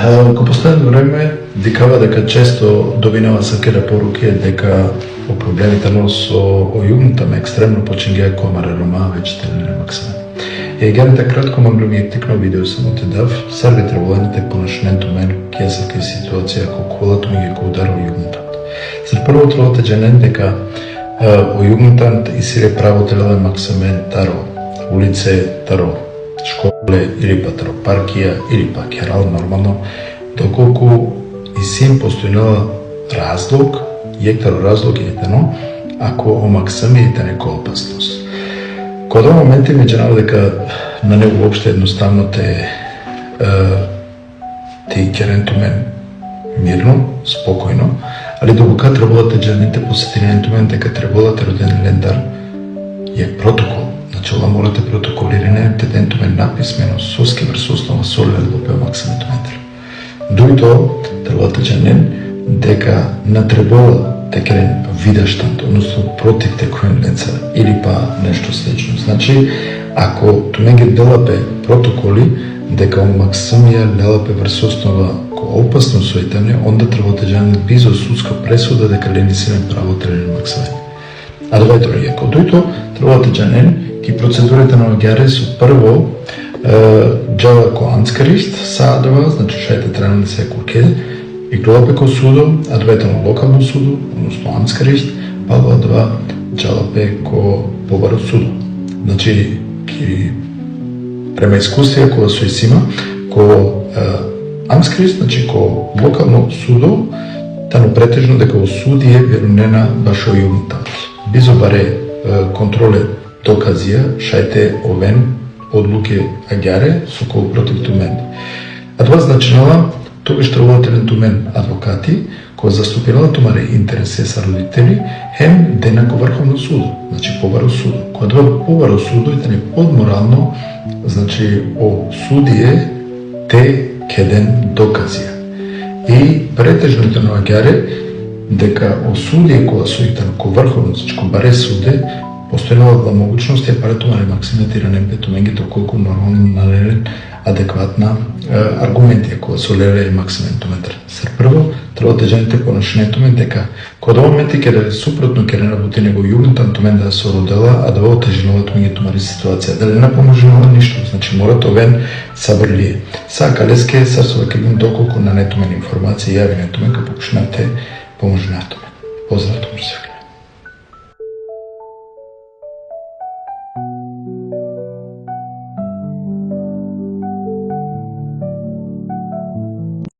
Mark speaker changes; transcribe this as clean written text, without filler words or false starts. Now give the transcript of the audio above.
Speaker 1: Во последно време викава дека често добинава сакера поруки дека о проблемите со југнтам екстремно почингеа комаре рома вечителни максиме. Егерите кратко моглу ги тикно видео само те дав, сарви требуваните поношненто мен кјесака и ситуација ако колато ми ги ударува југнтам. За прво требате дженен дека о југнтам и сире правотеле максиме таро, улице таро, школе или па таро паркија или па керал нормално, доколку и сим постојнала разлог, јектаро разлог е едно, ако омаксами е нека опасност. Кога моменти ми дженава дека на него воопште едноставно те керенту мен мирно, спокојно, али докога требувате джените посетирането мен дека требувате роден лендар е протокол. Значи, ова морате протоколиране, теденту мен написмено соски врз основа соле лупе максимето метри. Дуито, требувате дженен дека натребува текерен видаштант, односно против текоен ленца или па нешто слично. Значи, ако туме ги делапе протоколи, дека максимија лелапе врз основа ко опасно соитане, онда требувате дженен бизо судска пресуда дека ленисирен правотелен максимен. А добре, други, ако дуито, требувате дженен и процедурите на Огјаре со прво джава ко анскарист, саадова, значи шајте тренам да се курке, и глобе ко судо, а двете локално судо, односно анскарист, па два джалапе ко побаро судо. Значи, према искусија кога со исима, ко анскарист, значи ко локално судо, тано претежно дека осудие верунена баш о југнтат. Бизо баре контроле доказија, шајте овен одлуке Агјаре со кол против тумен. А това значинала, тогаш требувате тумен адвокати, која заступила тумаре интереси са родители, хем денако врховно судо, значи побаро судо. Која това побаро судо и не подморално, значи о судие те кеден доказија. И претежното на Агјаре, дека о судие која соитан ко врховно, значи ко баре суде, постојнала могуćност ја паретумаре максимитиране петуменгите колку нормално налелен адекватна аргументија која со леле максименту метр. Сер прво, требате жените поношнето мен дека кога моменти каде супротно ке не работи него југнтам мен да се родела, а да отежнува туменги тумари ситуација. Дали не поможува ништо, значи морате овен сабрлие. Са калеске сарсова ке бим доколку на нетумен информација јави нетумен ка покушнате поможнато. Поздрав,